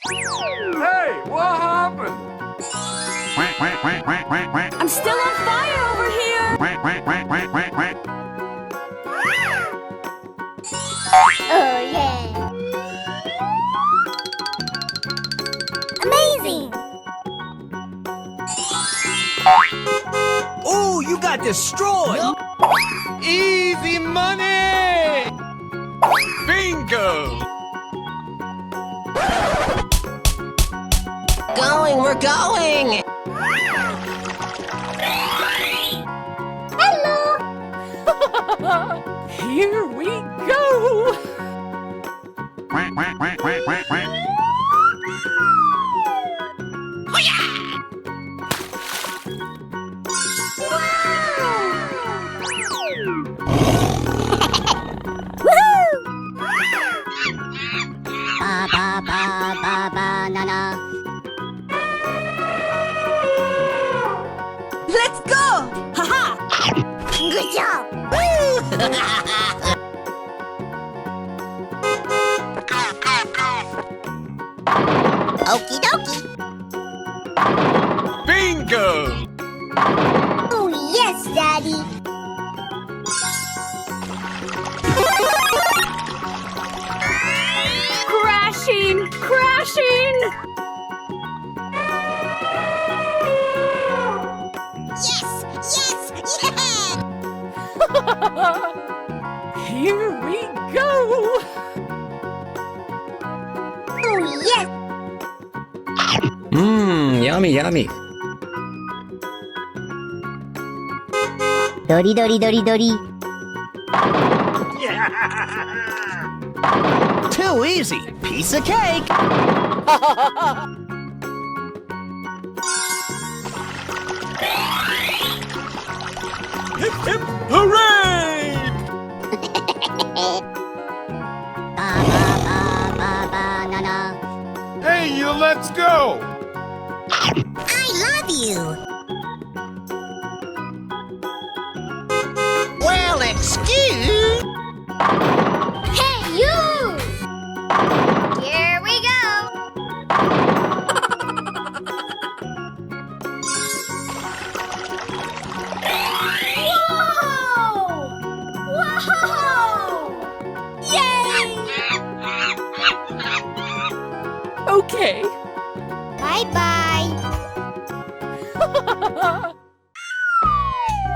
Hey, what happened? I'm still on fire over here! Oh, yeah! Amazing! Oh, you got destroyed! Easy money! Bingo! We're going! Hello! Here we go! Ba ba ba ba banana. Let's go! Haha! Good job! Okie dokie! Bingo! Oh, yes, Daddy! Crashing! Crashing! Yes! Yes! Yeah! Here we go! Oh, yes! Mmm, yummy, yummy. Dori dori dori dori. Too easy. Piece of cake. Hip hip hooray! Ba ba ba ba banana. Hey, you, let's go! I love you! Well, excuse... Hey, you! Here we go! Whoa! Whoa! Yay! Okay. Bye-bye!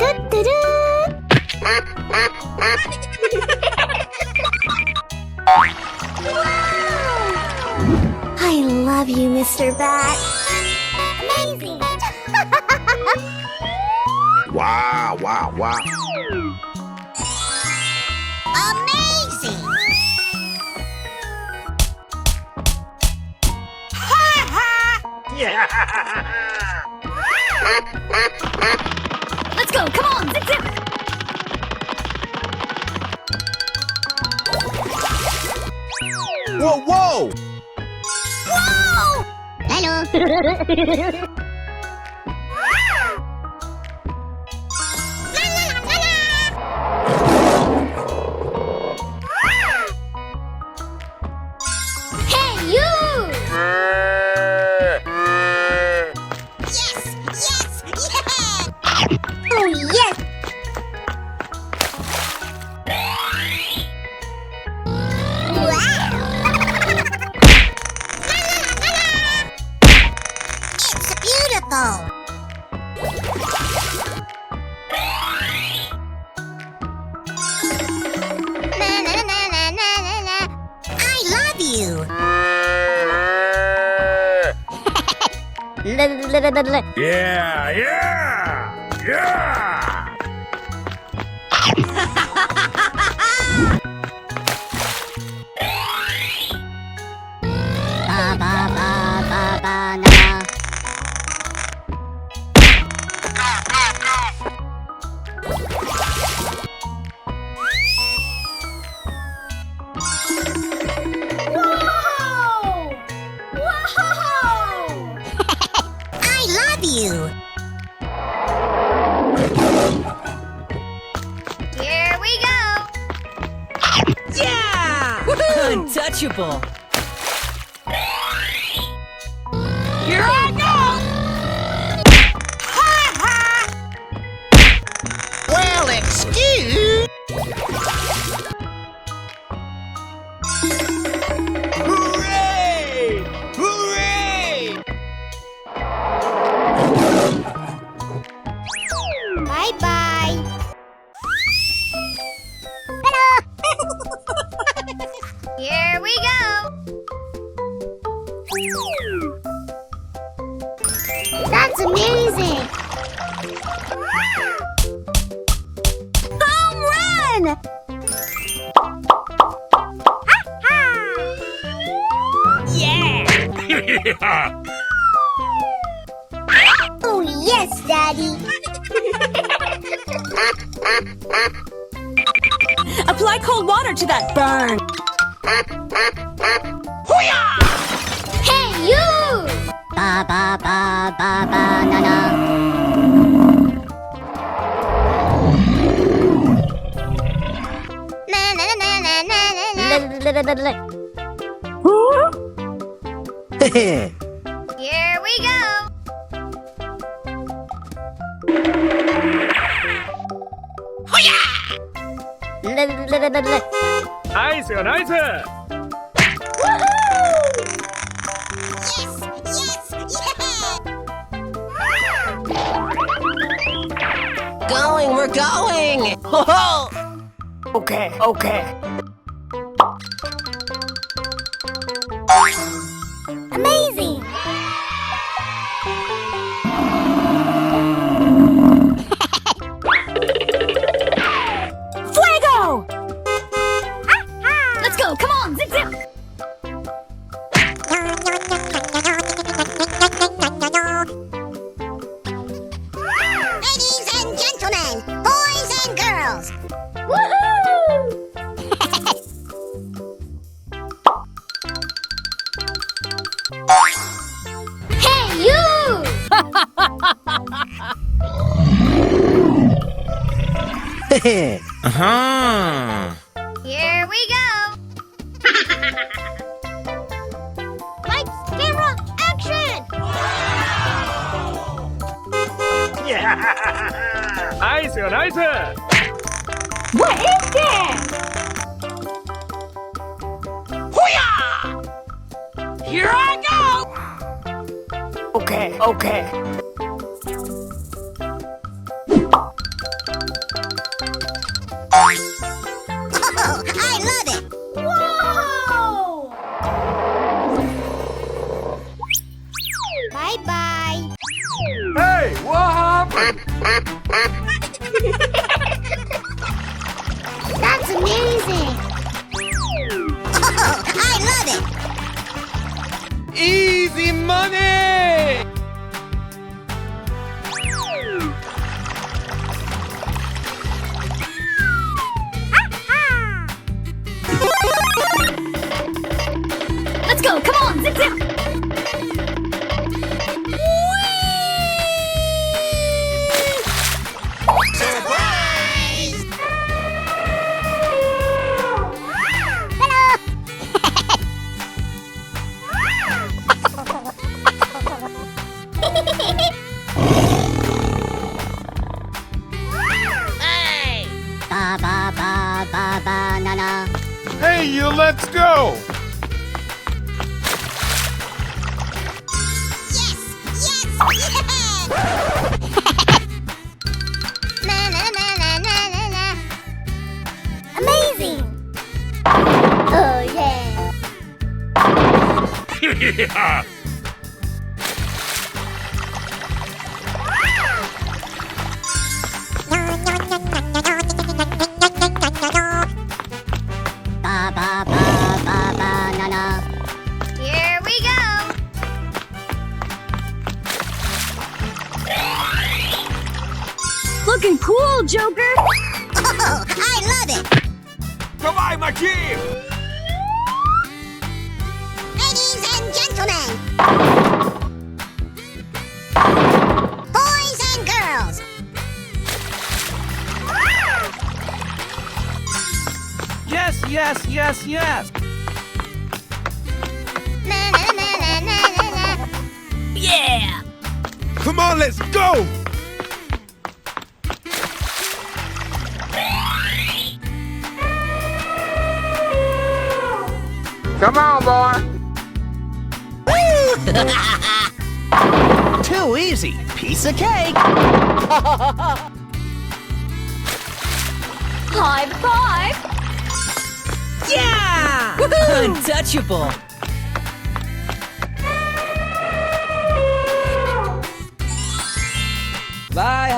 Do-do-do! I love you, Mr. Bat. Amazing! Wow, wow, wow. Amazing! Let's go! Come on! Zip zip! Whoa, whoa! Whoa! Hello! Hey, you! Yes! Yes! Yeah! Oh, yes! It's beautiful! I love you! Yeah, yeah! Yeah! Ba ba ba ba banana. Whoa! Whoa! I love you! Here we go! Yeah! Untouchable. That's amazing! Home run! Yeah! Oh, yes, Daddy! Apply cold water to that burn. Hey, you! Ba ba ba ba ba na na. Na na na na na na na. Here we go! 나이스, 나이스! Going, we're going. Okay, okay. Amazing! Fuego! Let's go. Come on. Zip, zip. Ladies and gentlemen, boys and girls. Hey, you! Uh-huh. Here we go. Lights, camera, action! 나이스, 나이스! What is that? Here I go. Okay, okay. Oh, I love it! Whoa! Bye-bye. Hey, what happened? That's amazing! Oh, I love it! Easy money! Let's go. Come on. Zip, zip. Surprise! Hey! Ba ba ba ba ba na na. Hey, you, let's go! Yes! Yes! Yeah! Na na na na na na na. Amazing! Oh yeah! Yeah! Ba ba ba ba ba na na. Here we go! Looking cool, Joker. Oh, I love it! Давай, Маким! Ladies and gentlemen, boys and girls, Yes, yes, yes, yes. na na na na na na na. Yeah. Come on, let's go! Come on, boy! Too easy. Piece of cake. High five. Yeah! Woohoo! Untouchable.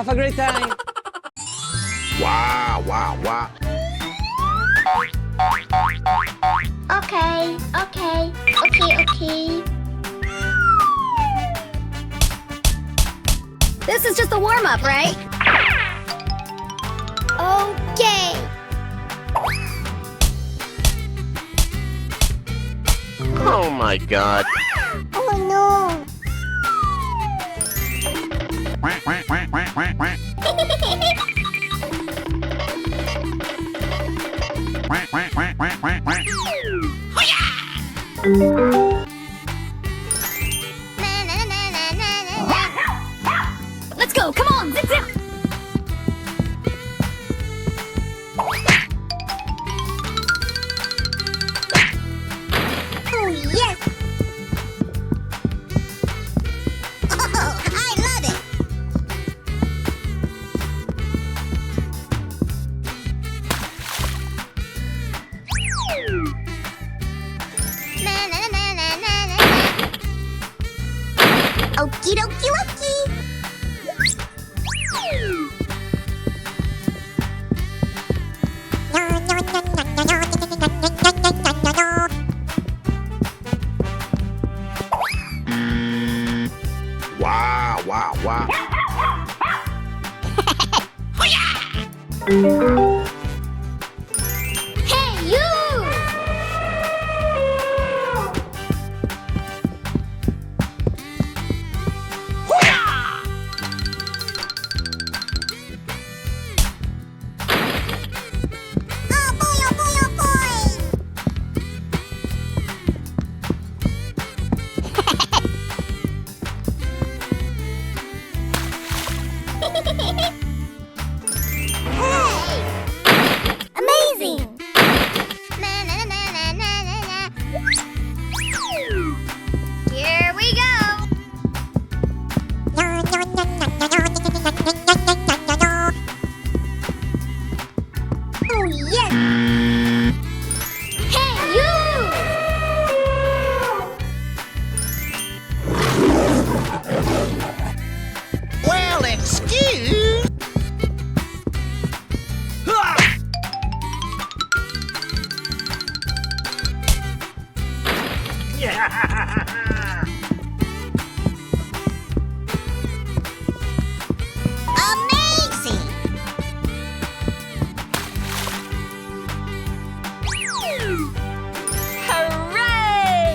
Have a great time. Wow, wow, wow. Okay. This is just a warm-up, right? Okay. Oh my god. Oh no. Let's go, come on, zip zip! Oh yes. Oh, I love it. Okie dokie dokie. Wow, wow, wow. Hey, you! Oh boy, oh boy, oh boy. Hey! Amazing! Here we go! Oh yes! Hey, you! Well, excuse. Amazing! Hooray!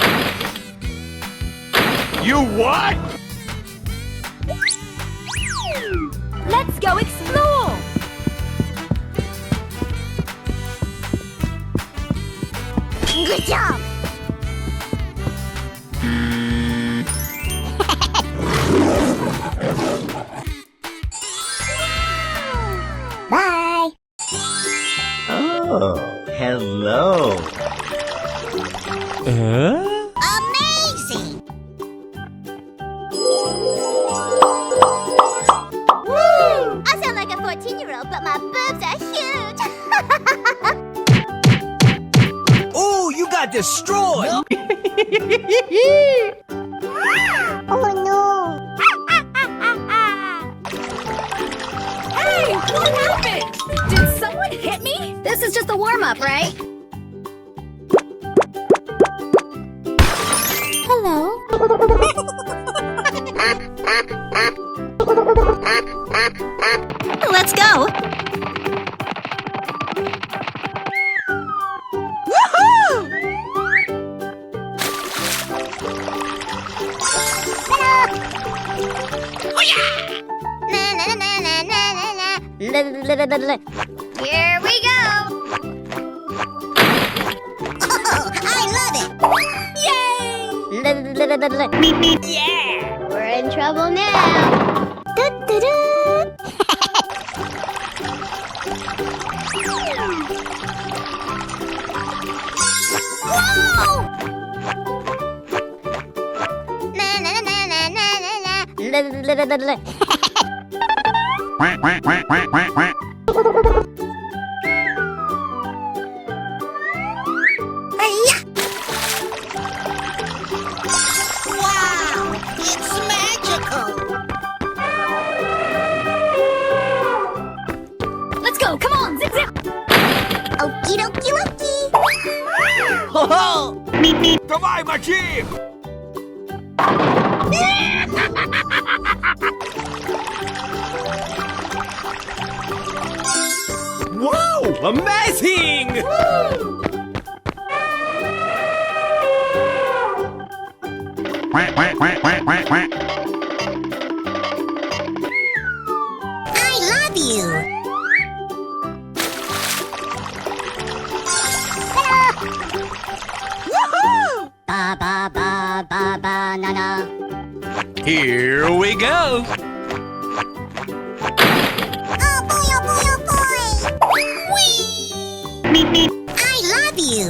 You what? Let's go explore! Good job! Bye! Oh, hello. Amazing! I sound like a 14-year-old, but my boobs are huge! Oh, you got destroyed. Oh no! Hey, what happened? Did someone hit me? This is just a warm-up, right? Hello? Let's go! Here we go! Oh, I love it! Yeah! We're in trouble now! Wow! It's magical! Давай, мочи! Wow! Amazing! Quack, quack, quack, quack, quack, quack. I love you. Ba ba ba ba banana. Here we go! Oh boy, oh boy, oh boy. Whee! I love you.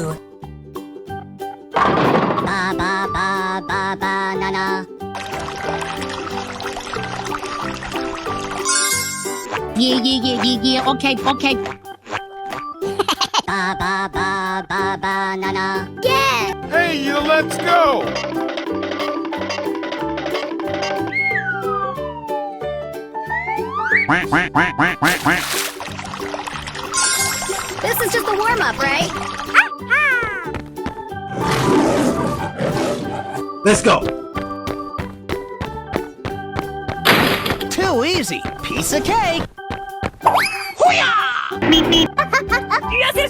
Ba ba ba ba banana. Yeah, okay. Ba ba ba ba banana. Yeah. Hey, you, let's go! Quack, quack, quack, quack, quack, quack. This is just a warm-up, right? Let's go! Too easy. Piece of cake.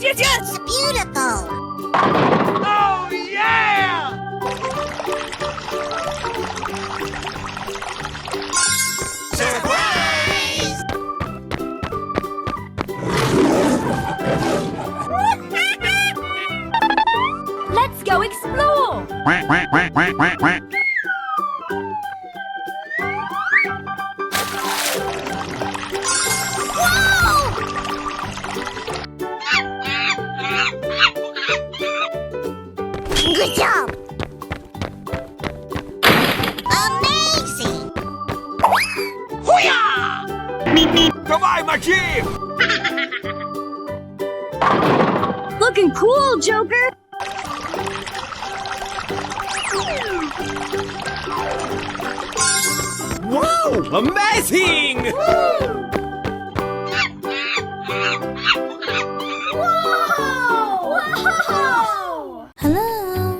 It's beautiful. Oh, yeah! Surprise! Let's go explore! Quack, quack, quack, quack, quack, quack. Good job. Amazing. Давай, мочи! Looking cool, Joker! Wow! Amazing! Hello.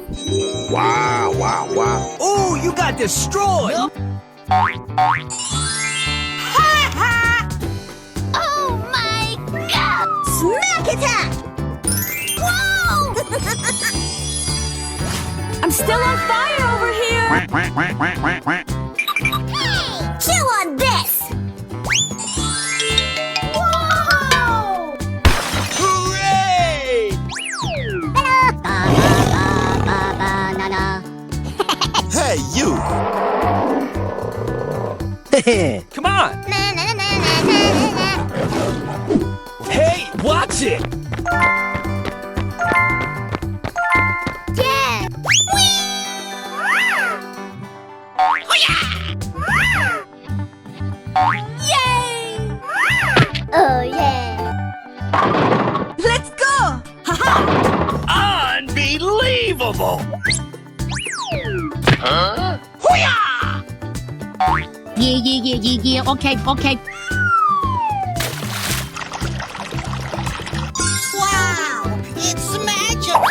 Wow, wow, wow. Oh, you got destroyed! Oh my god! Smack attack! Whoa! I'm still on fire over here! Quack, quack, quack, quack, quack, quack. Hey! Chew on this! Whoa! Hooray! Ba ba ba ba banana. Hey, you! Come on! Na na na na na na. Hey, watch it! Yeah! Yay! Oh yeah! Let's go! Unbelievable! Huh? Yeah, okay. Wow! It's magical!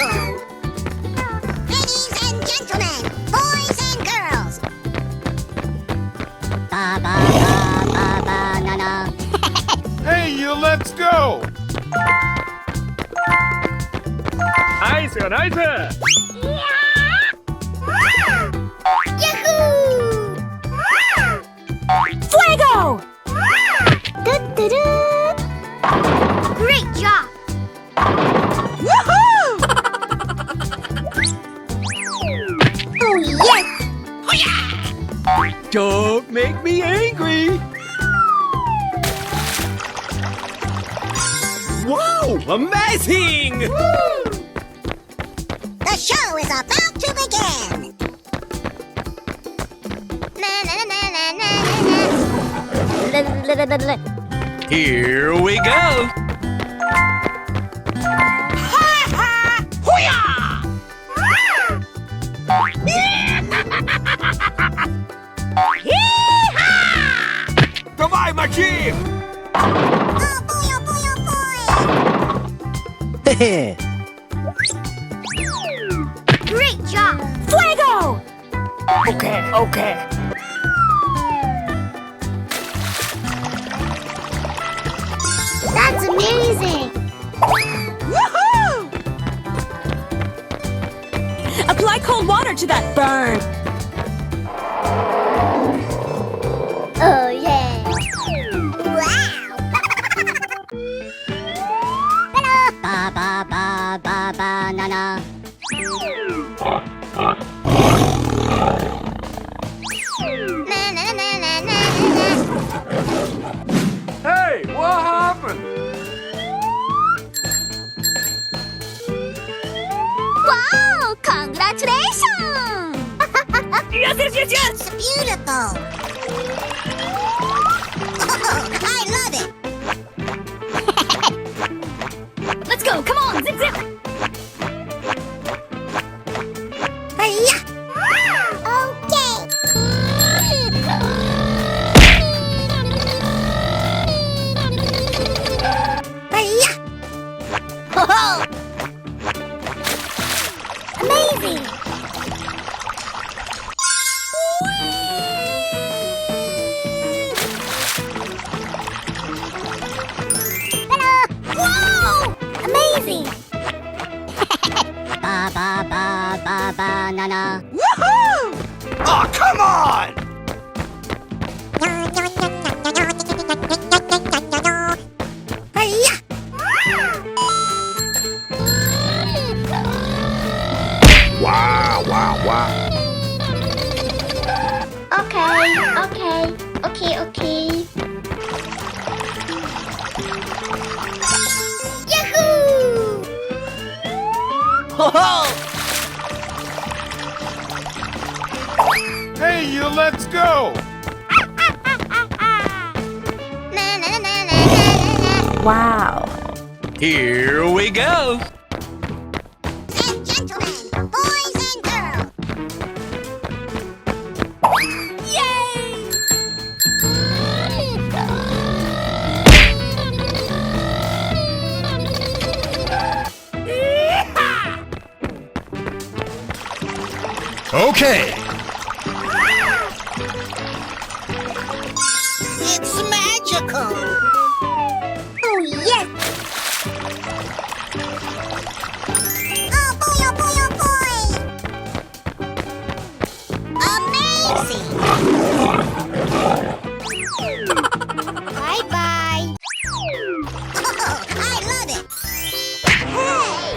Ladies and gentlemen, boys and girls, Ba ba ba ba banana. Hey, you, let's go! Nice, nice! Yahoo! Fuego! Du-du-du. Great job! Oh yes! Don't make me angry! Wow! Amazing! The show is about to begin! Na na na na na na na. Here we go! Давай, мочи! Oh boy, oh boy, oh boy! Great job! Okay, okay. That's amazing! Woohoo! Apply cold water to that burn. Oh yeah! Wow! Ba ba ba ba banana. Na na na na na na. Hey, what happened? Wow! Congratulations! Yes, yes, yes, yes! It's beautiful! Oh, I love it! Let's go, come on, zip, zip! Hiya! Okay! Hiya! Ho-ho! Amazing! Wow! Amazing! Ba ba ba ba banana. Oh, come on! Hiya! Wow, wow, wow. Okay. Yahoo! Hey, you, let's go! Na na na na na na. Wow. Here we go. And gentlemen, boys and girls. Yay! Okay. It's magical! Oh, yes! Oh, boy, oh, boy, oh, boy! Amazing! Bye-bye! Oh, I love it! Hey!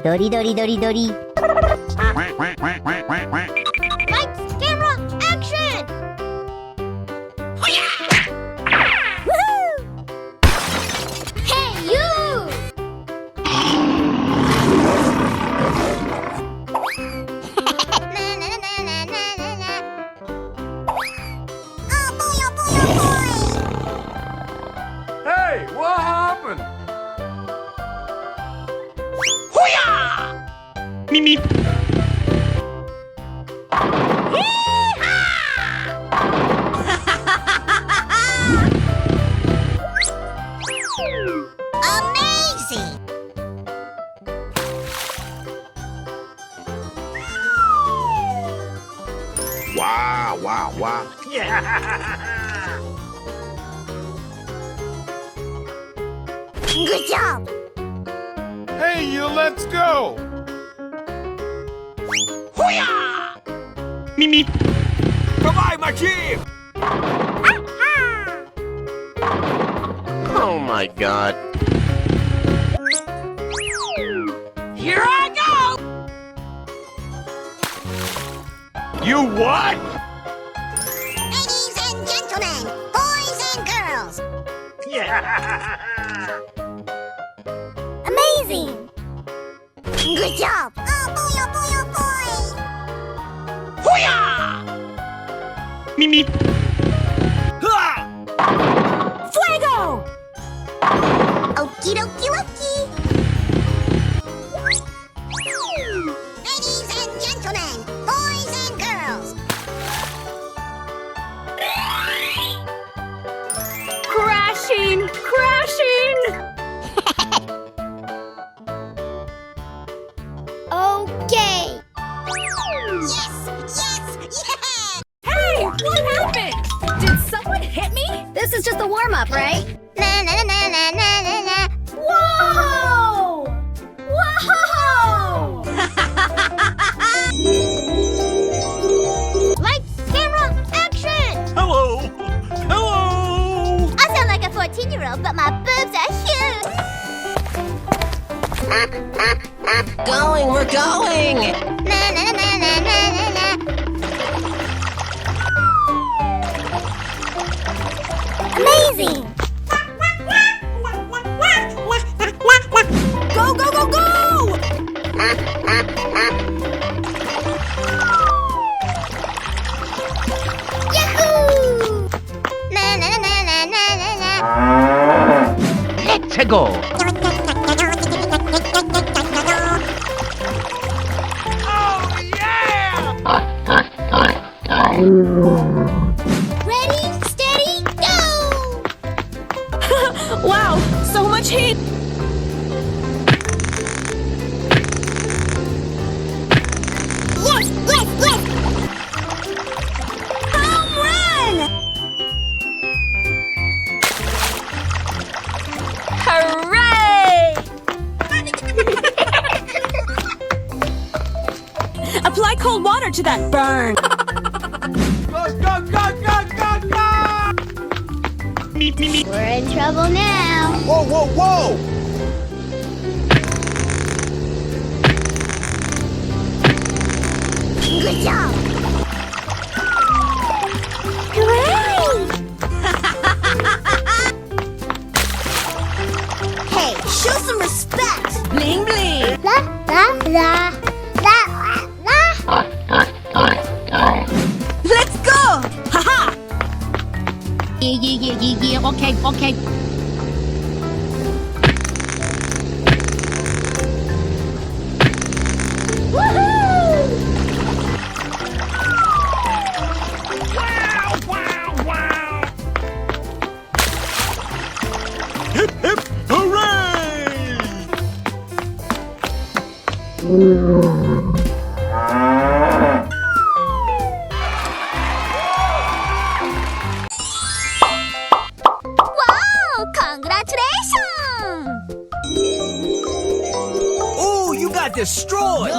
Dori dori dori dori. Quack, quack, quack, quack, quack, quack. Lights, camera, action! Woohoo! Hey, you! Na, na, na, na, na, na, na. Oh, boy, oh, boy, oh, boy! Hey, what happened? Amazing! Wow, wow, wow. Good job! Hey, you, let's go! Bye-bye, my team! Oh my god. Here I go! You what? Ladies and gentlemen, boys and girls. Amazing! Good job! Oh boy, oh boy, oh boy! Fuego! Okie dokie dokie! Ladies and gentlemen, boys and girls. Crashing! Crashing! right? Na na na na na na na. Whoa! Whoa! Lights, camera, action! Hello! Hello! I sound like a 14-year-old, but my boobs are huge. Going, we're going. Na na na na na na na. Amazing! Go, go, go, go! Yahoo! Na na na na na na na. Let's go. Ready, steady, go! Wow, so much heat! Yes, yes, yes! Home run! Hooray! Apply cold water to that burn. Go, go, go, go, go, go! We're in trouble now. Whoa, whoa, whoa! Good job! Hooray! Hey, show some respect! Bling bling. La, la, la, la, la, la. Let's go! Haha! Yeah. Okay. Hip, hip, hooray! Wow! Congratulations! Oh, you got destroyed!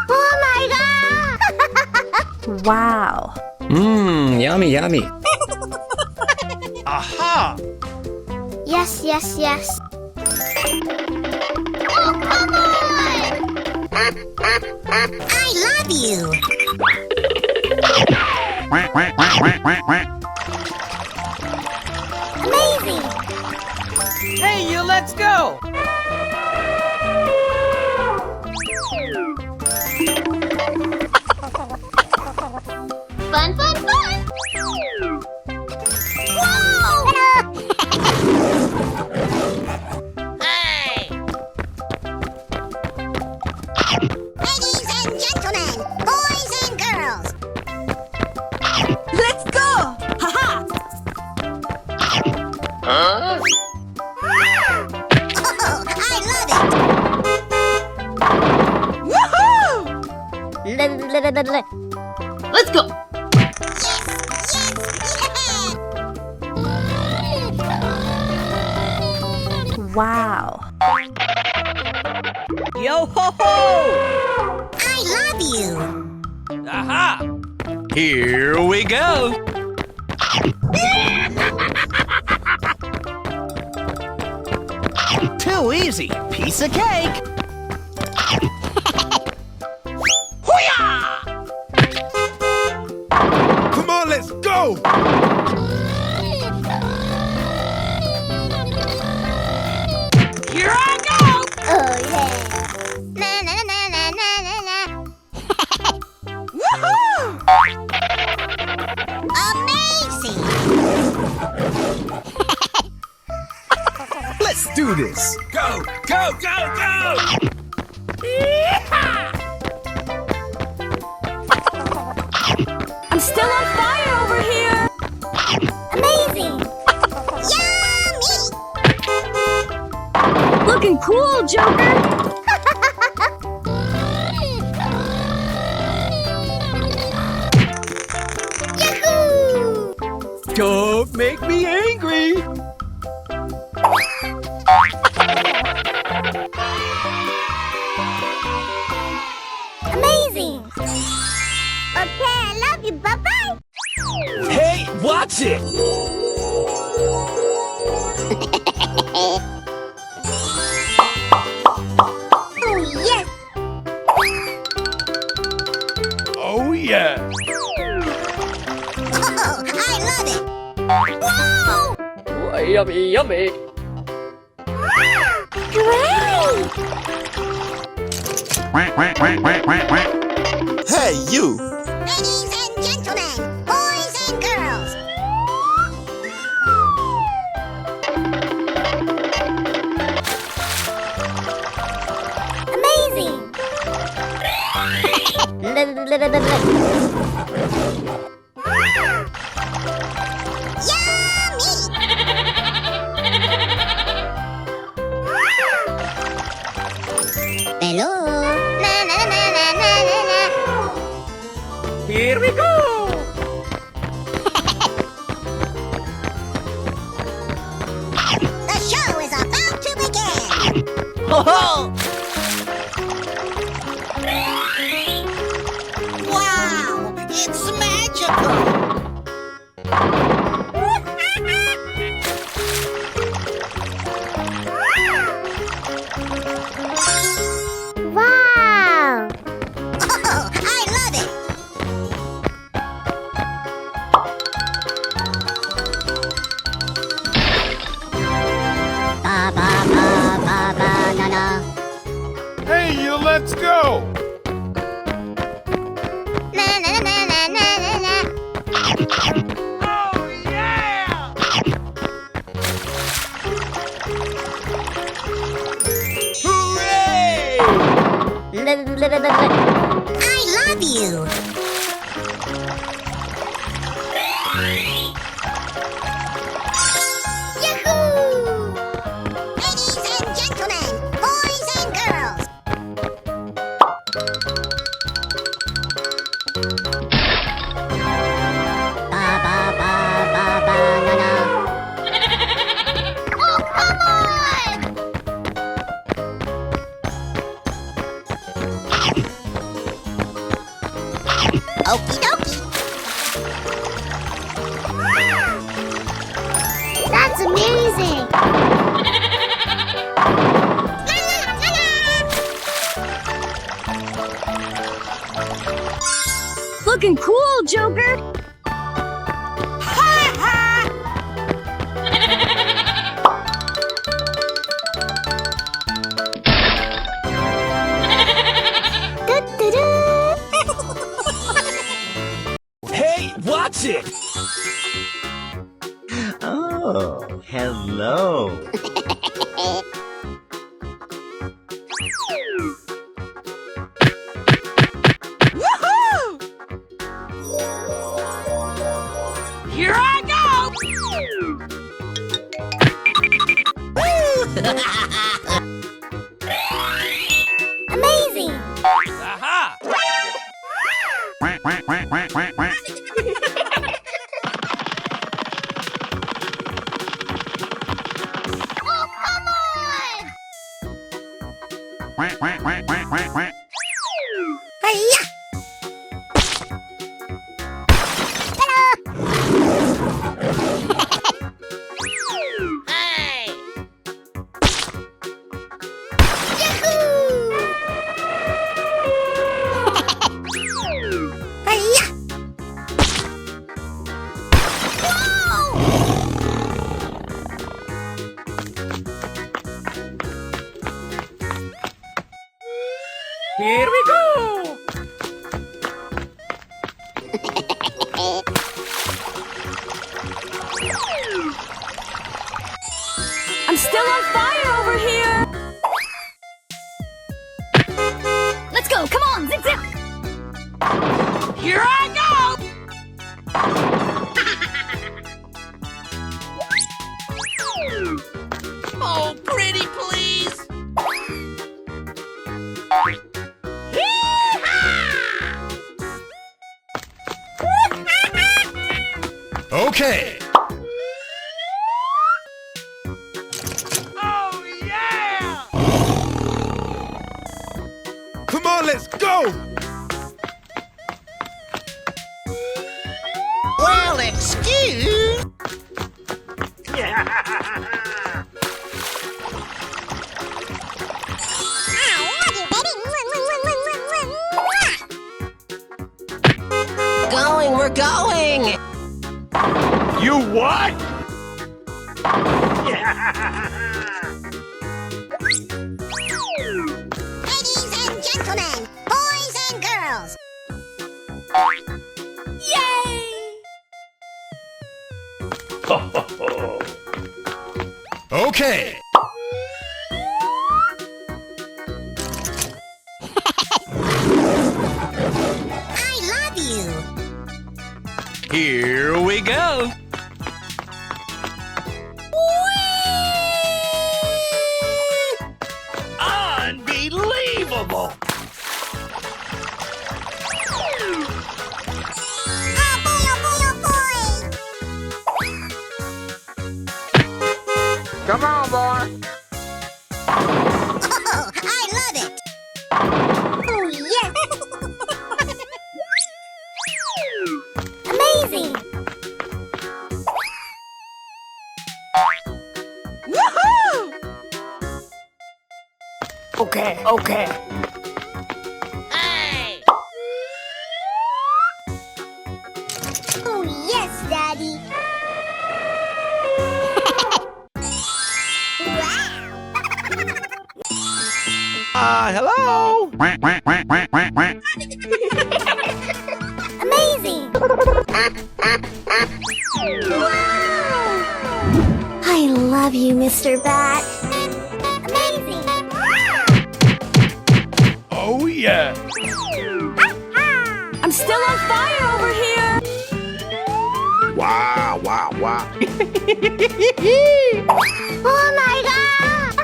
Oh my god! Wow. Mmm, yummy, yummy. Aha! Yes. Oh, come on! I love you! Amazing! Hey, you, let's go! Fun! Whoa! Hey! Ladies and gentlemen, boys and girls, Let's go! Haha! Huh? oh, I love it! Woohoo! Let's go! Wow. Yo ho ho! I love you! Aha! Here we go. Too easy. Piece of cake. Come on, let's go! Here I go! Oh yeah! Na na na na na na na! Woohoo! Amazing! Let's do this! Go, go, go, go! I'm still on fire over here! Amazing! Yummy! Looking cool, Joker! Yahoo! Don't make me angry. Amazing! Okay, I love you. Bye-bye! Hey, watch it. Oh, yes! Oh, yeah. Oh, I love it! Whoa! Oh, yummy, yummy. Great! Hey, you! Ladies and gentlemen, boys and girls, amazing! Hello? Na na na na na na na. Here we go. The show is about to begin. Wow, it's magical. Wow! Oh, I love it. Ba ba ba ba ba na na. Hey, you, let's go! Na na na na na na na. Oh, yeah. Hooray! I love you. Yahoo! Ladies and gentlemen, boys and girls, Ba ba ba ba ba na na. oh come on! Okie dokie. That's amazing. Looking cool, Joker. Hey, watch it. Oh, hello. Here I go! Amazing. Aha! Oh, come on! Hi-ya! Hey! Yahoo! Hi-ya! Whoa! Here we go. I'm still on fire over here. Let's go. Come on, zip zip. Here I go! Oh, pretty please! Okay, let's go! Well, excuse. Going, we're going. You what? Ladies and gentlemen, boys and girls. Yay! Okay. I love you. Here we go. Unbelievable! Oh boy, oh boy, oh boy. Come on, boy. Oh, I love it. Oh, yes. Amazing. Woohoo! Okay, okay. Hey! Oh, yes, Daddy. Wow. Hello? Amazing. Wow. I love you, Mr. Bat. Amazing. Oh, yeah. I'm still on fire over here! Wow, wow, wow. Oh my God!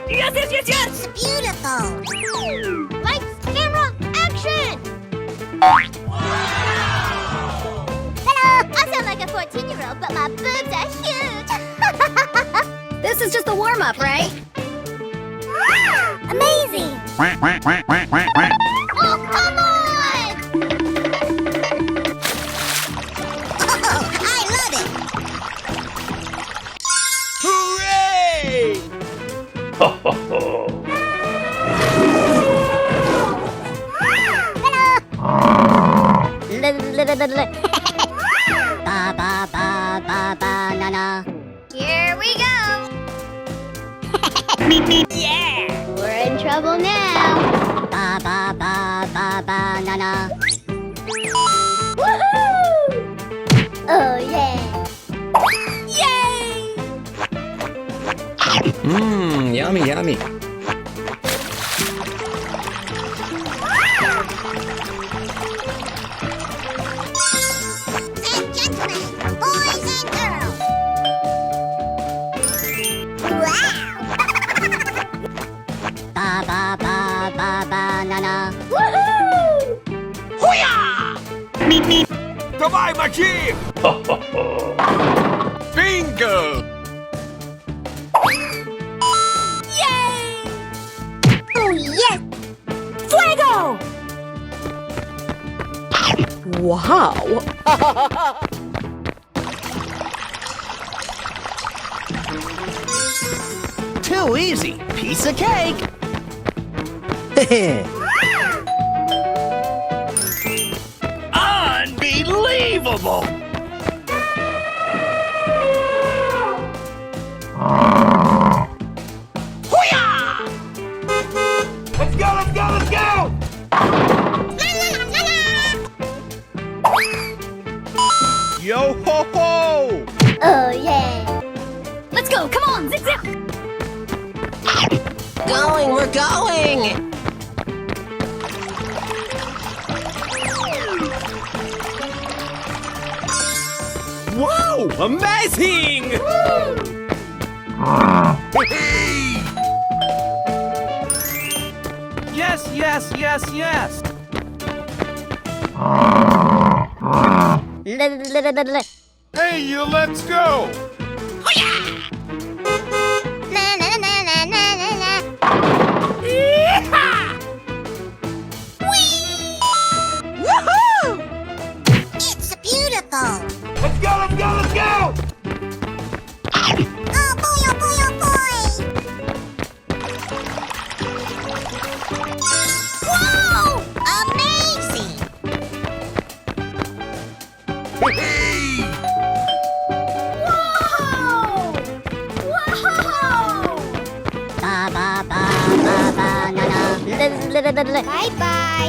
Yes, yes, yes, yes! It's beautiful. Lights, camera, action! Hello! I sound like a 14-year-old, but my boobs are huge. This is just a warm-up, right? Amazing! Oh, come on! Oh, I love it! Hooray! Ba ba ba ba banana. Here we go! Yeah! We're in trouble now! Ba ba ba ba banana. Woohoo! Oh, yeah! Yay! Mmm, yummy, yummy. And gentlemen, boys and girls! Wow! Ba ba ba ba banana. Woohoo! Goodbye, my chief! Bingo! Yay! Oh, yes! Fuego! Wow! Too easy. Piece of cake. Unbelievable! Let's go, let's go, let's go! Yo ho ho! Oh, yeah! Let's go! Come on! Zip, zip! Going, we're going. Wow, amazing! Hey! Yes, yes, yes, yes! Hey, you, let's go! Bye. Bye-bye.